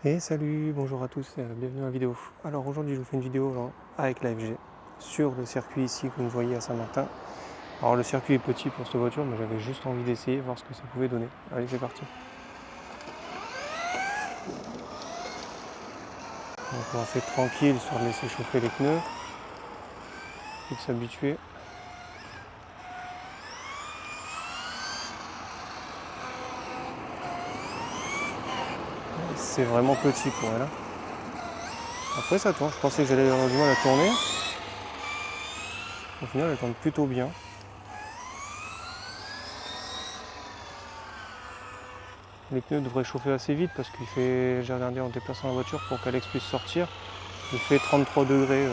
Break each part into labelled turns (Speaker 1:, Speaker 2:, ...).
Speaker 1: Et salut, bonjour à tous, bienvenue dans la vidéo. Alors aujourd'hui je vous fais une vidéo avec la FG sur le circuit ici que vous voyez à Saint-Martin. Alors le circuit est petit pour cette voiture mais j'avais juste envie d'essayer, voir ce que ça pouvait donner. Allez, c'est parti. Donc on va faire tranquille histoire de laisser chauffer les pneus et de s'habituer. C'est vraiment petit pour elle. Après ça tourne, je pensais que j'allais avoir du mal à tourner. Au final elle tourne plutôt bien. Les pneus devraient chauffer assez vite parce qu'il fait, j'ai regardé en déplaçant la voiture pour qu'Alex puisse sortir, il fait 33 degrés.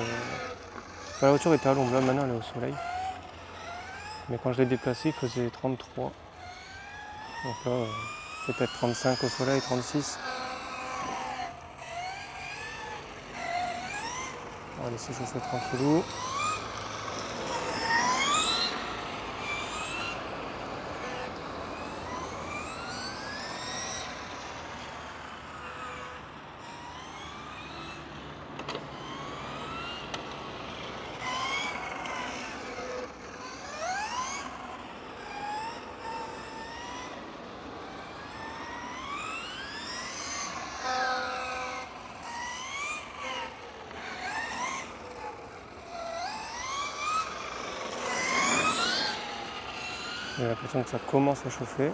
Speaker 1: La voiture était à l'ombre, là maintenant elle est au soleil. Mais quand je l'ai déplacée, il faisait 33. Donc là, peut-être 35 au soleil, 36. On va laisser chauffer tranquillou. J'ai l'impression que ça commence à chauffer.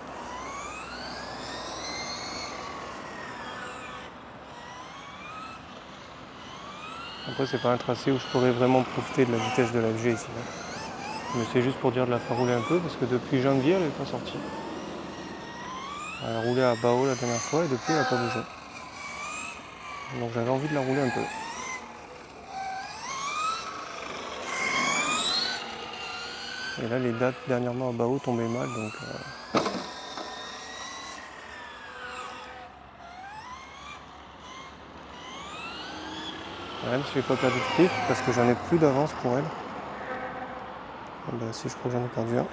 Speaker 1: Après, c'est pas un tracé où je pourrais vraiment profiter de la vitesse de la FG ici. Mais c'est juste pour dire de la faire rouler un peu parce que depuis janvier, elle n'est pas sortie. Elle a roulé à Bao la dernière fois et depuis, elle n'a pas bougé. Donc j'avais envie de la rouler un peu. Et là, les dates dernièrement à Bao tombaient mal, donc même si je n'ai pas perdu de grip parce que j'en ai plus d'avance pour elle. Ben, si, je crois que j'en ai perdu un.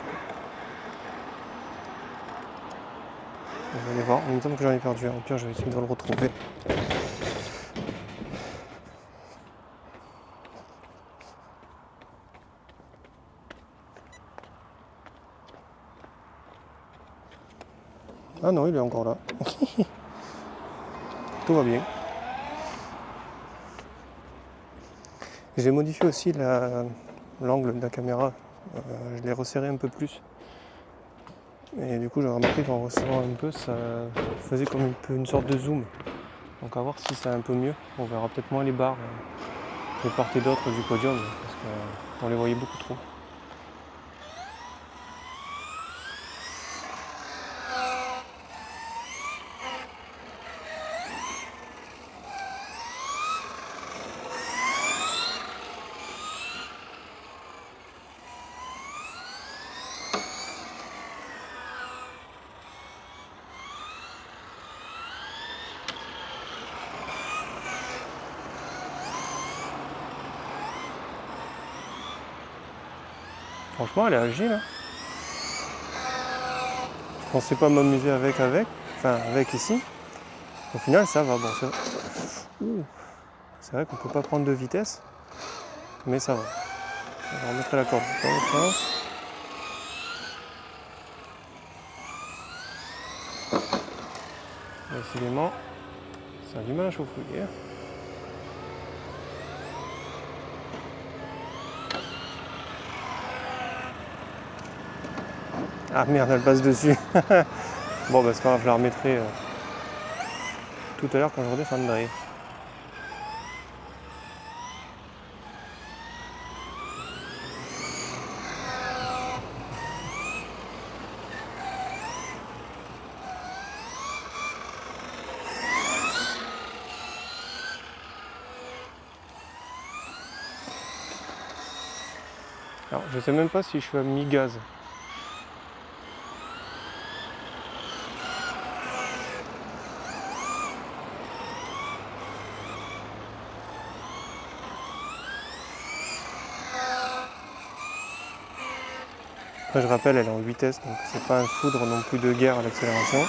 Speaker 1: On va aller voir, il me semble que j'en ai perdu un. Au pire, je vais essayer de le retrouver. Ah non, il est encore là. Tout va bien. J'ai modifié aussi l'angle de la caméra. Je l'ai resserré un peu plus. Et du coup, j'ai remarqué qu'en resserrant un peu, ça faisait comme une sorte de zoom. Donc à voir si c'est un peu mieux. On verra peut-être moins les barres de part et d'autre du podium parce qu'on les voyait beaucoup trop. Franchement, elle est agile. Hein. Je pensais pas m'amuser avec ici. Au final, ça va. Bon, c'est vrai qu'on peut pas prendre de vitesse, mais ça va. Je remettrai la corde dans l'autre sens. Décidément, ça a du mal à chauffer. Ah merde, elle passe dessus. Bon, bah c'est pas grave, je la remettrai tout à l'heure quand je redescendrai. Alors, je sais même pas si je suis à mi-gaz. Après, je rappelle, elle est en vitesse, donc c'est pas un foudre non plus de guerre à l'accélération.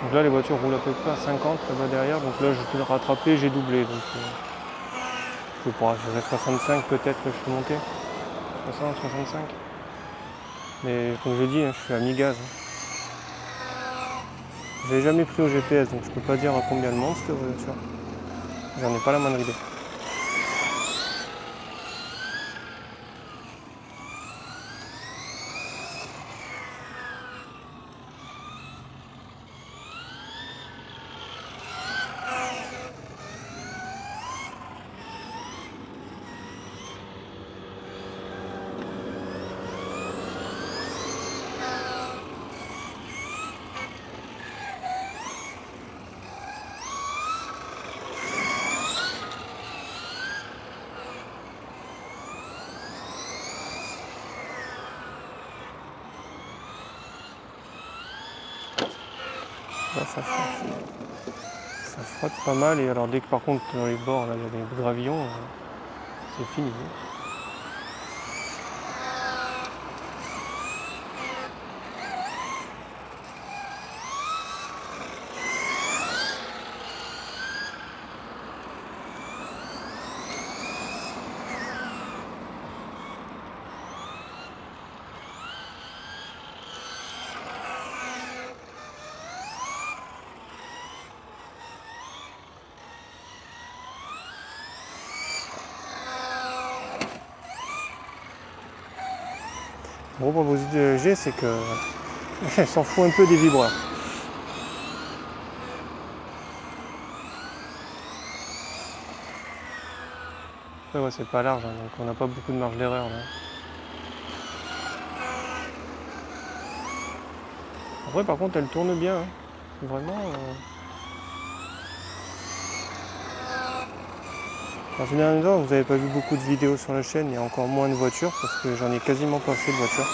Speaker 1: Donc là les voitures roulent à peu près à 50 là-bas derrière, donc là je peux rattraper, j'ai doublé. Donc je pourrais gérer 65 peut-être que je peux monter. 60, 65. Mais comme je dis, je suis à mi-gaz. Je l'ai jamais pris au GPS, donc je peux pas dire à combien elle monte cette voiture. J'en ai pas la moindre idée. Là, ça frotte pas mal. Et alors dès que par contre dans les bords là il y a des gravillons, c'est fini. Le gros problème que j'ai, c'est que elle s'en fout un peu des vibreurs. Après, ouais, c'est pas large, hein, donc on n'a pas beaucoup de marge d'erreur là. Après, par contre, elle tourne bien. Hein. Vraiment. Alors, ces derniers temps, vous n'avez pas vu beaucoup de vidéos sur la chaîne, il y a encore moins de voitures parce que j'en ai quasiment pas fait de voiture.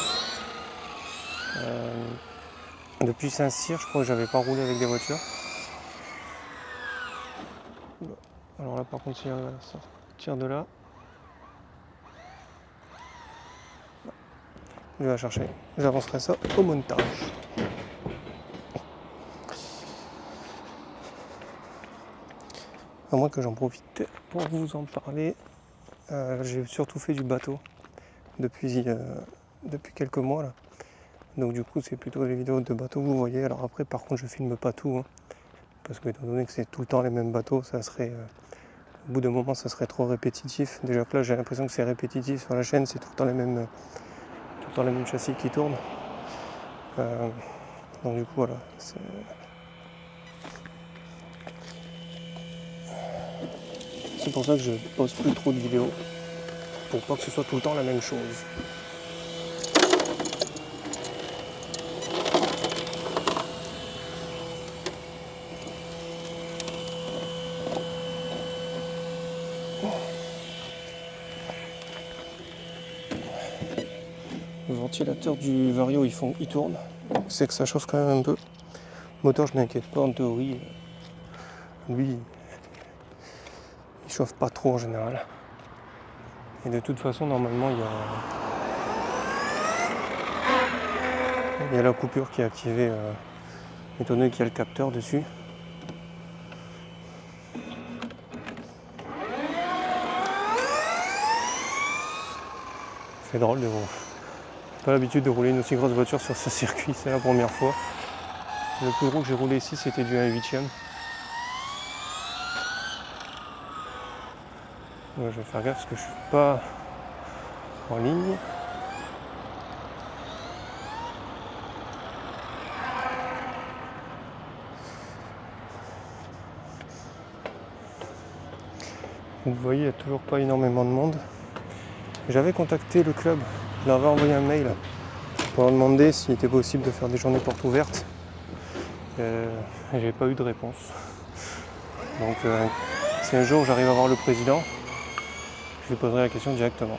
Speaker 1: Depuis Saint-Cyr, je crois que j'avais pas roulé avec des voitures. Alors là, par contre, si on va sortir de là, je vais la chercher. J'avancerai ça au montage. À moins que j'en profite pour vous en parler. J'ai surtout fait du bateau depuis quelques mois là. Donc du coup c'est plutôt les vidéos de bateau que vous voyez. Alors après par contre je filme pas tout hein, parce que étant donné que c'est tout le temps les mêmes bateaux, ça serait au bout d'un moment ça serait trop répétitif. Déjà que là j'ai l'impression que c'est répétitif sur la chaîne, c'est tout le temps les mêmes châssis qui tournent. Donc du coup voilà. C'est pour ça que je poste plus trop de vidéos. Pour pas que ce soit tout le temps la même chose. Le ventilateur du Vario il tourne. C'est que ça chauffe quand même un peu. Le moteur je m'inquiète pas en théorie. Lui il chauffe pas trop en général. Et de toute façon normalement il y a la coupure qui est activée étant donné qu'il y a le capteur dessus. C'est drôle de voir. J'ai pas l'habitude de rouler une aussi grosse voiture sur ce circuit, c'est la première fois. Le plus gros que j'ai roulé ici c'était du 1/8. Donc, je vais faire gaffe parce que je suis pas en ligne. Vous voyez, il n'y a toujours pas énormément de monde. J'avais contacté le club, je leur avais envoyé un mail pour leur demander s'il était possible de faire des journées portes ouvertes. J'ai pas eu de réponse. Donc si un jour j'arrive à voir le président, je lui poserai la question directement.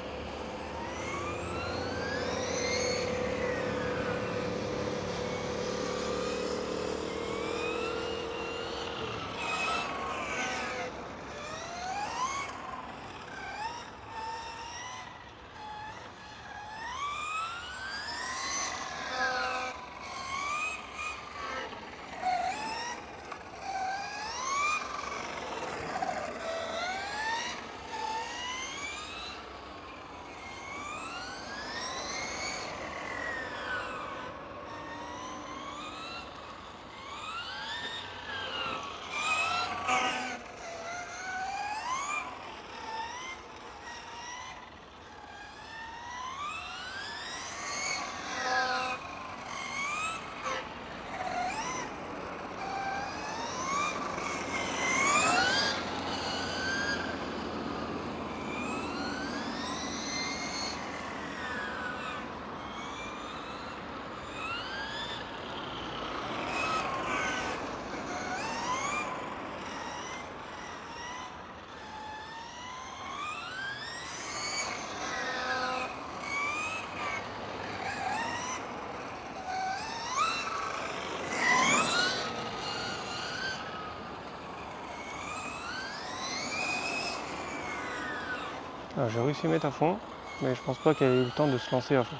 Speaker 1: Ah, j'ai réussi à mettre à fond, mais je pense pas qu'elle ait eu le temps de se lancer à fond.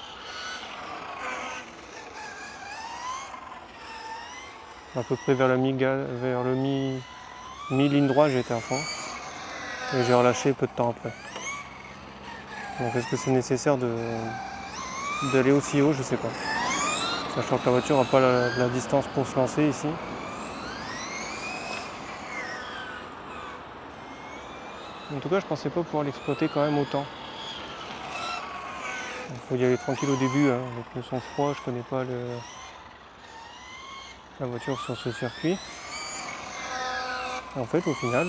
Speaker 1: À peu près vers le mi-ligne droite, j'étais à fond. Et j'ai relâché peu de temps après. Donc est-ce que c'est nécessaire d'aller aussi haut? Je sais pas. Sachant que la voiture n'a pas la distance pour se lancer ici. En tout cas, je pensais pas pouvoir l'exploiter quand même autant. Il faut y aller tranquille au début, hein. Les pneus sont froids, je connais pas la voiture sur ce circuit. Et en fait, au final,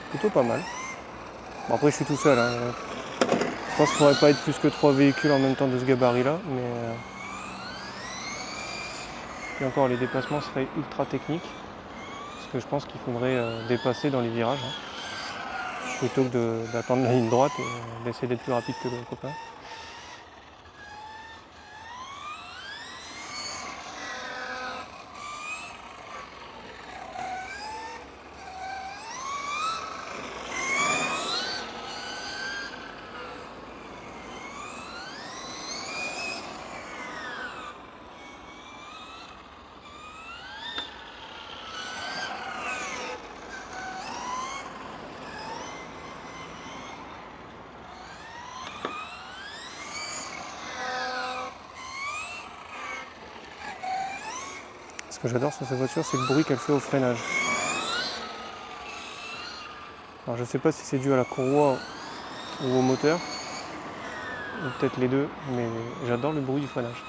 Speaker 1: plutôt pas mal. Bon, après, je suis tout seul, hein. Je pense qu'il ne faudrait pas être plus que 3 véhicules en même temps de ce gabarit-là, mais et encore, les déplacements seraient ultra techniques, parce que je pense qu'il faudrait dépasser dans les virages, hein, plutôt que d'attendre la ligne droite et d'essayer d'être plus rapide que le copain. Ce que j'adore sur cette voiture, c'est le bruit qu'elle fait au freinage. Alors je sais pas si c'est dû à la courroie ou au moteur, ou peut-être les deux, mais j'adore le bruit du freinage.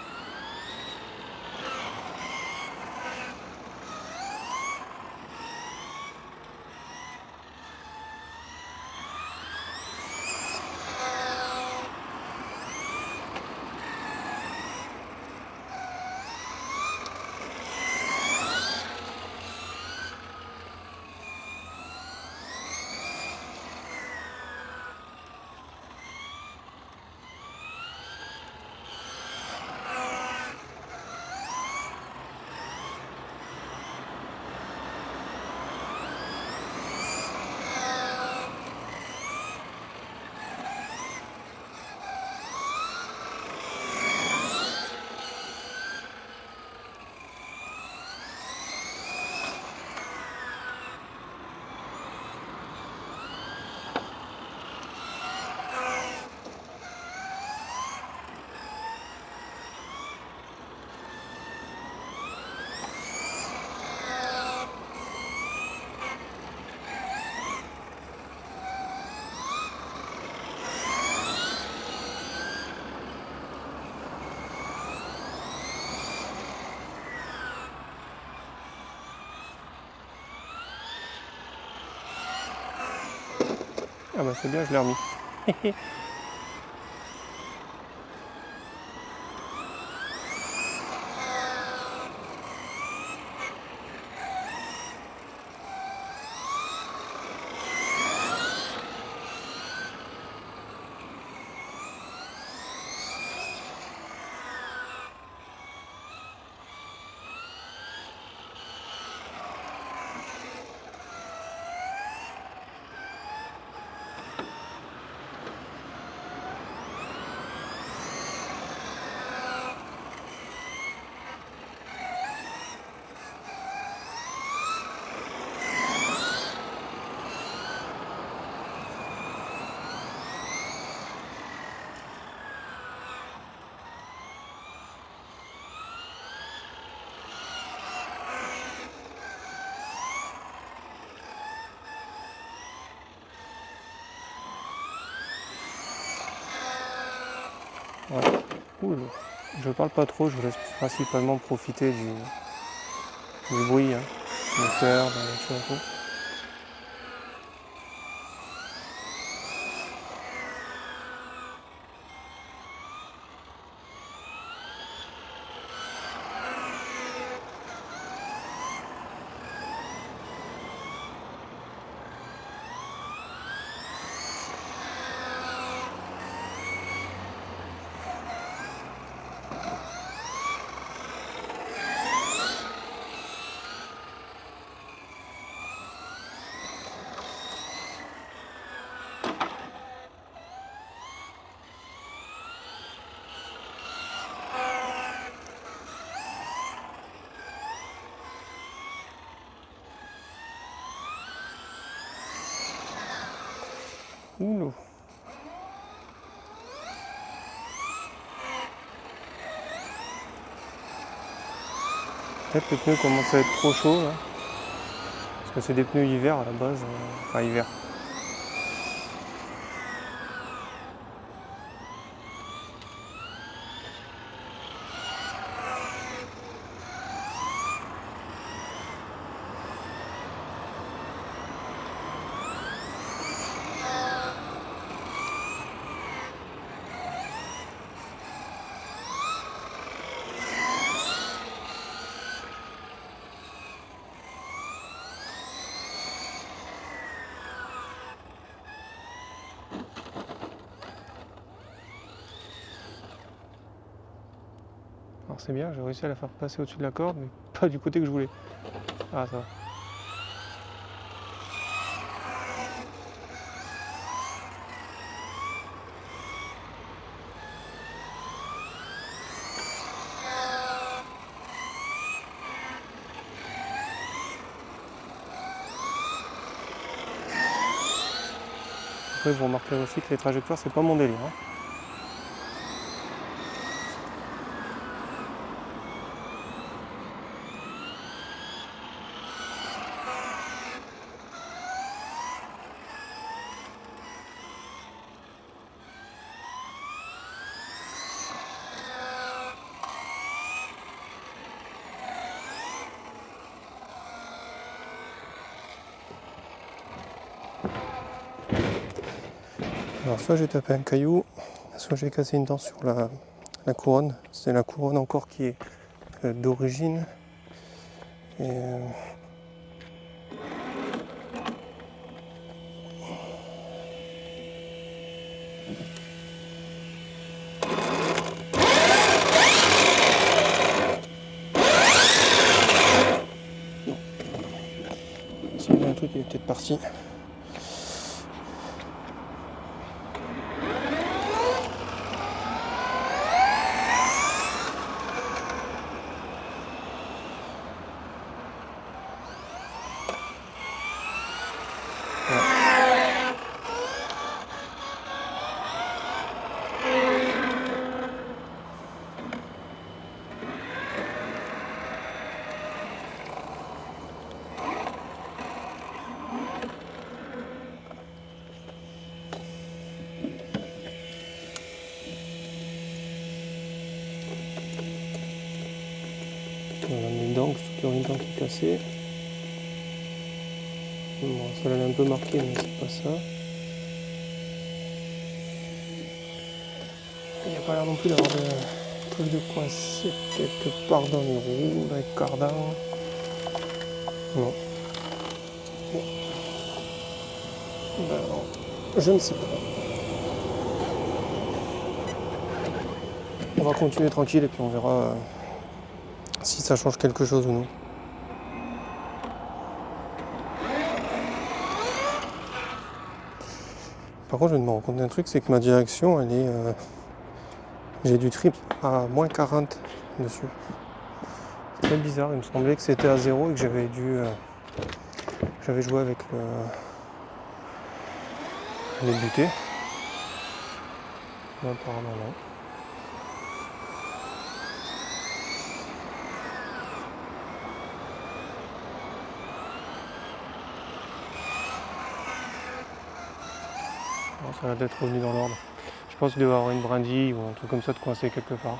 Speaker 1: Ah bah c'est bien, je l'ai remis. Ouais. Cool. Je parle pas trop, je vous laisse principalement profiter du bruit, hein. Moteur, la voiture et tout. Oula. Peut-être les pneus commencent à être trop chauds là. Parce que c'est des pneus hiver à la base. Enfin hiver. Alors c'est bien, j'ai réussi à la faire passer au-dessus de la corde, mais pas du côté que je voulais. Ah ça va. Après vous remarquerez aussi que les trajectoires c'est pas mon délire. Hein. Alors soit j'ai tapé un caillou, soit j'ai cassé une dent sur la couronne. C'est la couronne encore qui est d'origine. Et s'il y avait un truc qui est peut-être parti. Voilà mes dents, il y a une dent qui est cassée. Bon, ça l'avait un peu marqué, mais c'est pas ça. Il n'y a pas l'air non plus d'avoir de truc de coincé quelque part dans les roues, avec cardan. Non. Bon. Ben alors, je ne sais pas. On va continuer tranquille et puis on verra si ça change quelque chose ou non. Par contre, je viens de me rendre compte d'un truc, c'est que ma direction, elle est... j'ai du trip à moins 40 dessus. C'est très bizarre, il me semblait que c'était à 0 et que j'avais j'avais joué avec les butées. Mais apparemment non. Alors, ça va peut-être revenu dans l'ordre. Je pense qu'il doit y avoir une brindille ou un truc comme ça de coincé quelque part.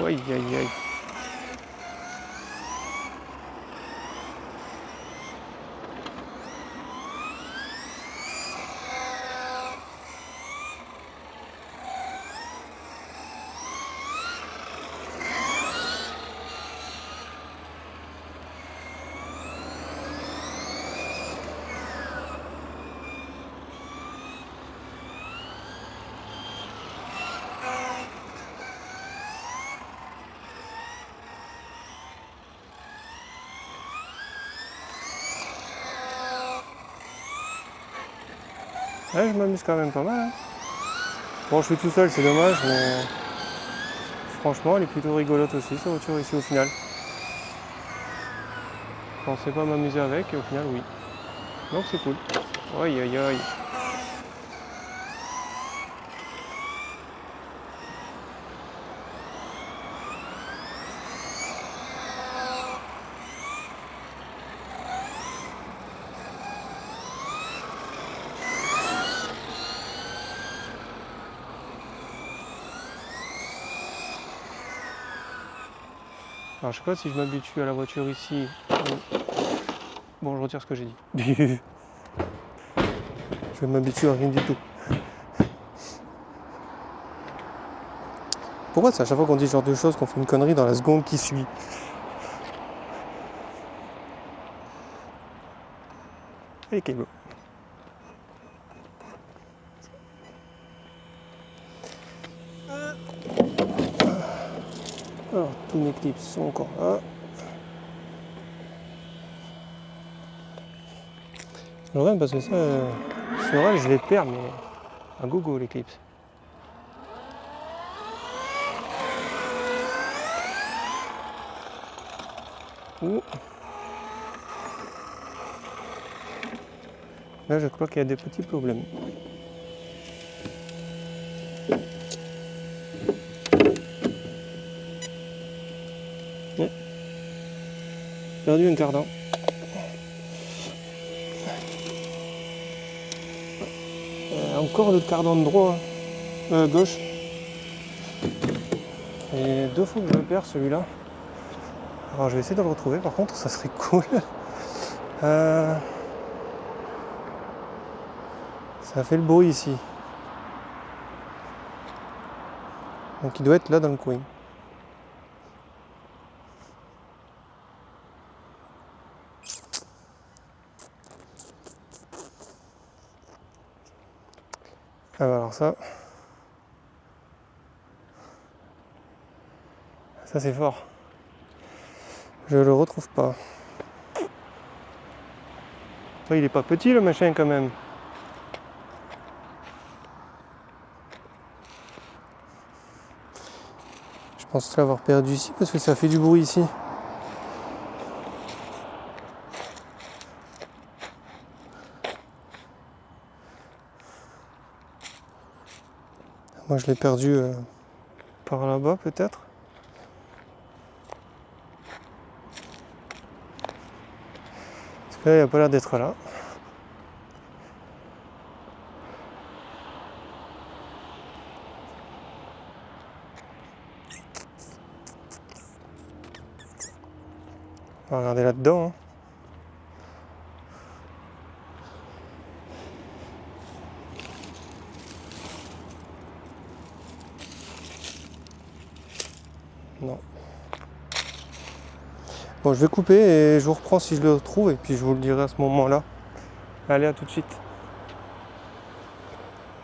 Speaker 1: Aïe aïe aïe. Ouais, je m'amuse quand même pas mal. Hein. Bon, je suis tout seul, c'est dommage, mais franchement, elle est plutôt rigolote aussi, cette voiture ici au final. Je pensais pas m'amuser avec, et au final, oui. Donc c'est cool. Aïe aïe aïe. Alors je sais pas si je m'habitue à la voiture ici. Bon, je retire ce que j'ai dit. Je m'habitue à rien du tout. Pourquoi c'est à chaque fois qu'on dit ce genre de choses qu'on fait une connerie dans la seconde qui suit? Allez, Kaibo. Alors, tous mes clips sont encore là. Je regarde parce que ça, sur elle, je les perds, mais à gogo les clips. Ouh. Là, je crois qu'il y a des petits problèmes. Ouais. Perdu un cardan. Encore le cardan de droit, gauche. Et 2 fois que je le perds celui-là. Alors je vais essayer de le retrouver par contre, ça serait cool. Ça fait le bruit ici. Donc il doit être là dans le coin. Ah bah alors ça c'est fort. Je le retrouve pas. Il est pas petit le machin quand même. Je pense l'avoir perdu ici parce que ça fait du bruit ici. Moi je l'ai perdu par là-bas peut-être. Parce que là il n'a pas l'air d'être là. On va regarder là-dedans. Hein. Non. Bon, je vais couper et je vous reprends si je le retrouve et puis je vous le dirai à ce moment-là. Allez, à tout de suite.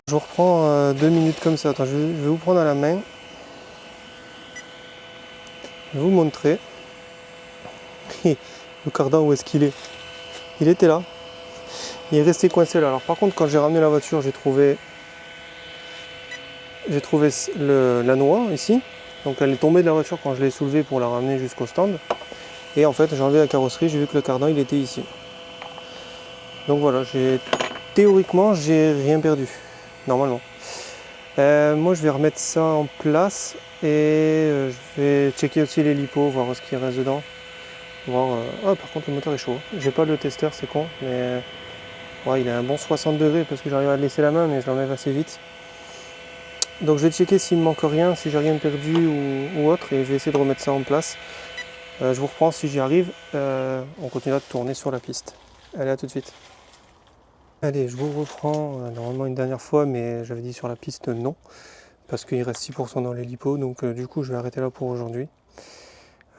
Speaker 1: Je vous reprends 2 minutes comme ça. Attends, je vais vous prendre à la main. Je vais vous montrer. Le cardan, où est-ce qu'il est? Il était là. Il est resté coincé là. Alors par contre, quand j'ai ramené la voiture, j'ai trouvé la noix ici. Donc elle est tombée de la voiture quand je l'ai soulevée pour la ramener jusqu'au stand. Et en fait, j'ai enlevé la carrosserie, j'ai vu que le cardan, il était ici. Donc voilà, théoriquement, j'ai rien perdu. Normalement. Moi, je vais remettre ça en place. Et je vais checker aussi les lipos, voir ce qui reste dedans. Voir, par contre, le moteur est chaud. J'ai pas le testeur, c'est con. Mais ouais, il a un bon 60 degrés parce que j'arrive à le laisser la main, mais je l'enlève assez vite. Donc je vais checker s'il me manque rien, si j'ai rien perdu ou autre, et je vais essayer de remettre ça en place. Je vous reprends si j'y arrive. On continuera de tourner sur la piste. Allez, à tout de suite. Allez, je vous reprends normalement une dernière fois, mais j'avais dit sur la piste non, parce qu'il reste 6% dans les lipos, donc du coup je vais arrêter là pour aujourd'hui.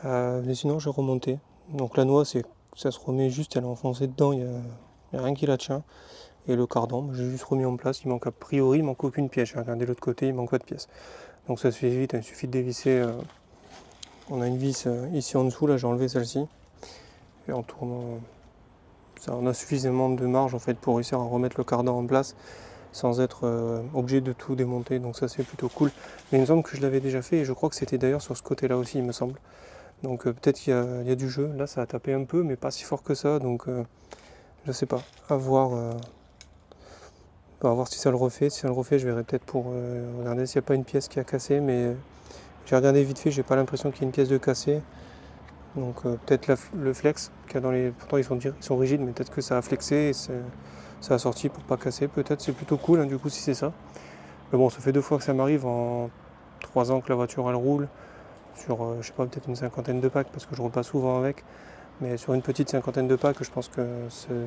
Speaker 1: Mais sinon je vais remonter. Donc la noix, ça se remet juste, elle est enfoncée dedans, il n'y a rien qui la tient. Et le cardan, j'ai juste remis en place, il manque a priori, il manque aucune pièce. J'ai regardé de l'autre côté, il manque pas de pièce. Donc ça se fait vite, il suffit de dévisser. On a une vis ici en dessous, là j'ai enlevé celle-ci. Et en tournant, ça, on a suffisamment de marge en fait pour réussir à remettre le cardan en place. sans être obligé de tout démonter, donc ça c'est plutôt cool. Mais il me semble que je l'avais déjà fait et je crois que c'était d'ailleurs sur ce côté là aussi il me semble. Donc peut-être qu'il y a du jeu, là ça a tapé un peu mais pas si fort que ça, donc je sais pas, à voir. On va voir si ça le refait. Si ça le refait, je verrai peut-être pour regarder s'il n'y a pas une pièce qui a cassé. Mais j'ai regardé vite fait, j'ai pas l'impression qu'il y ait une pièce de cassée. Donc peut-être le flex qu'il y a dans les. Pourtant ils sont rigides, mais peut-être que ça a flexé et ça a sorti pour pas casser. Peut-être c'est plutôt cool hein, du coup si c'est ça. Mais bon, ça fait 2 fois que ça m'arrive en 3 ans que la voiture elle roule. Sur je sais pas, peut-être une cinquantaine de packs parce que je roule pas souvent avec. Mais sur une petite cinquantaine de packs, je pense que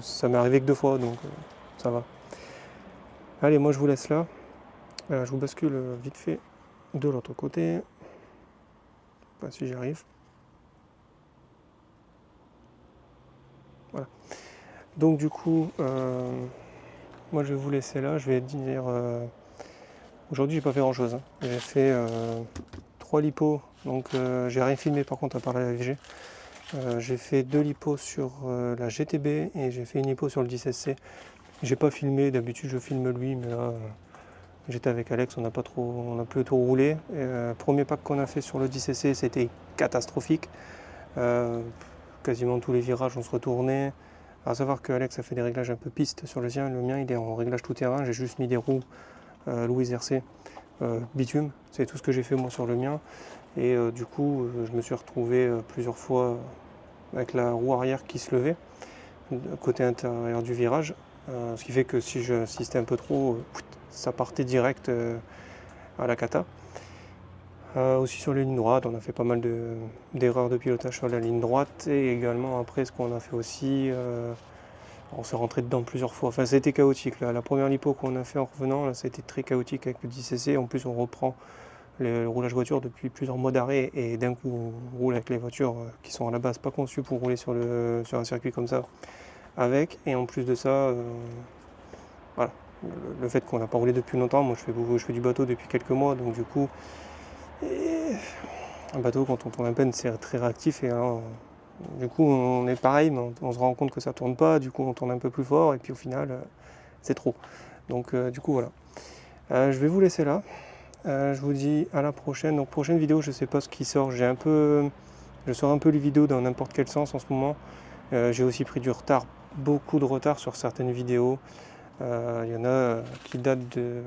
Speaker 1: ça m'est arrivé que 2 fois, donc ça va. Allez, moi je vous laisse là. Je vous bascule vite fait de l'autre côté. Pas si j'y arrive. Voilà. Donc du coup, moi je vais vous laisser là. Je vais dire. Aujourd'hui j'ai pas fait grand chose. Hein. J'ai fait 3 lipos. Donc j'ai rien filmé par contre à part la FG. J'ai fait 2 lipos sur la GTB et j'ai fait une lipo sur le 10SC. J'ai pas filmé, d'habitude je filme lui, mais là j'étais avec Alex, on n'a plus trop roulé. Premier pack qu'on a fait sur le 10SC, c'était catastrophique. Quasiment tous les virages on se retournait. À savoir que Alex a fait des réglages un peu piste sur le sien, le mien il est en réglage tout terrain, j'ai juste mis des roues Louis RC bitume, c'est tout ce que j'ai fait moi sur le mien. Et du coup je me suis retrouvé plusieurs fois avec la roue arrière qui se levait côté intérieur du virage, ce qui fait que si j'insistais un peu trop, ça partait direct à la cata. Aussi sur les lignes droites, on a fait pas mal d'erreurs de pilotage sur la ligne droite et également après ce qu'on a fait aussi, on s'est rentré dedans plusieurs fois. Enfin, ça a été chaotique. Là. La première lipo qu'on a fait en revenant, là, ça a été très chaotique avec le 10cc. En plus, on reprend le roulage voiture depuis plusieurs mois d'arrêt et d'un coup, on roule avec les voitures qui sont à la base pas conçues pour rouler sur un circuit comme ça avec. Et en plus de ça, voilà, le fait qu'on n'a pas roulé depuis longtemps. Moi, je fais du bateau depuis quelques mois, donc du coup, un bateau quand on tourne à peine, c'est très réactif et alors, du coup, on est pareil, mais on se rend compte que ça tourne pas. Du coup, on tourne un peu plus fort et puis au final, c'est trop. Donc, du coup, voilà. Je vais vous laisser là. Je vous dis à la prochaine. Donc, prochaine vidéo, je sais pas ce qui sort. Je sors un peu les vidéos dans n'importe quel sens en ce moment. J'ai aussi pris du retard, beaucoup de retard sur certaines vidéos. Il y en a qui datent de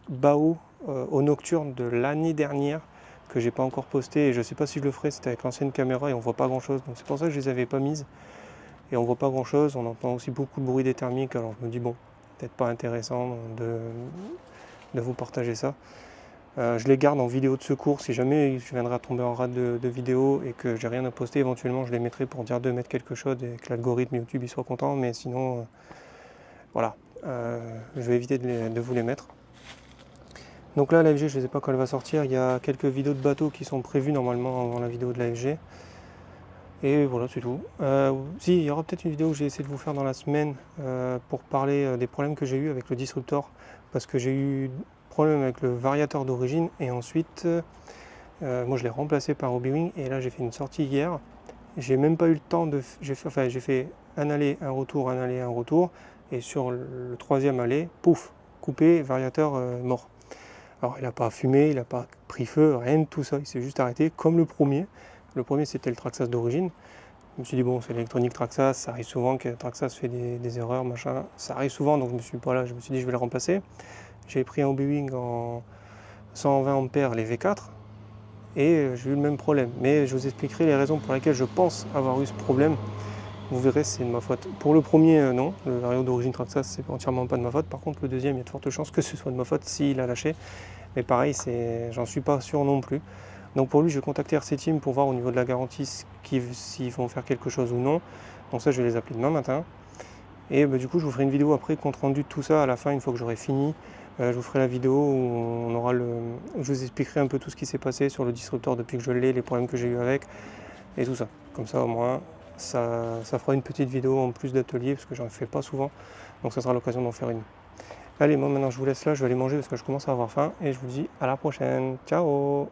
Speaker 1: Bao au nocturne de l'année dernière que j'ai pas encore posté et je sais pas si je le ferai, c'était avec l'ancienne caméra et on voit pas grand chose, donc c'est pour ça que je les avais pas mises et on voit pas grand chose, on entend aussi beaucoup de bruit des thermiques, alors je me dis bon, peut-être pas intéressant de vous partager ça. Je les garde en vidéo de secours, si jamais je viendrai à tomber en rade de vidéo et que j'ai rien à poster, éventuellement je les mettrai pour dire de mettre quelque chose et que l'algorithme YouTube il soit content, mais sinon voilà, je vais éviter de vous les mettre. Donc là, la FG, je ne sais pas quand elle va sortir. Il y a quelques vidéos de bateaux qui sont prévues normalement avant la vidéo de la FG. Et voilà, c'est tout. Si, il y aura peut-être une vidéo que j'ai essayé de vous faire dans la semaine pour parler des problèmes que j'ai eu avec le disruptor. Parce que j'ai eu problème avec le variateur d'origine. Et ensuite, moi je l'ai remplacé par Hobby-Wing. Et là, j'ai fait une sortie hier. J'ai même pas eu le temps de... J'ai fait un aller, un retour, un aller, un retour. Et sur le troisième aller, pouf, coupé, variateur mort. Alors il n'a pas fumé, il n'a pas pris feu, rien de tout ça, il s'est juste arrêté comme le premier. Le premier c'était le Traxxas d'origine. Je me suis dit bon c'est l'électronique Traxxas, ça arrive souvent que Traxxas fait des erreurs, machin. Ça arrive souvent donc je me suis dit je vais le remplacer. J'ai pris un Hobby-Wing en 120 ampères les V4 et j'ai eu le même problème. Mais je vous expliquerai les raisons pour lesquelles je pense avoir eu ce problème. Vous verrez, c'est de ma faute. Pour le premier, non, le variant d'origine Traxxas, c'est entièrement pas de ma faute. Par contre, le deuxième, il y a de fortes chances que ce soit de ma faute s'il a lâché. Mais pareil, j'en suis pas sûr non plus. Donc pour lui, je vais contacter RC Team pour voir au niveau de la garantie s'ils vont faire quelque chose ou non. Donc ça, je vais les appeler demain matin. Et du coup, je vous ferai une vidéo après, compte rendu de tout ça à la fin, une fois que j'aurai fini. Je vous ferai la vidéo où je vous expliquerai un peu tout ce qui s'est passé sur le disruptor depuis que je l'ai, les problèmes que j'ai eu avec et tout ça. Comme ça, au moins, ça fera une petite vidéo en plus d'atelier parce que j'en fais pas souvent. Donc ça sera l'occasion d'en faire une. Allez, moi maintenant je vous laisse là, je vais aller manger parce que je commence à avoir faim et je vous dis à la prochaine. Ciao!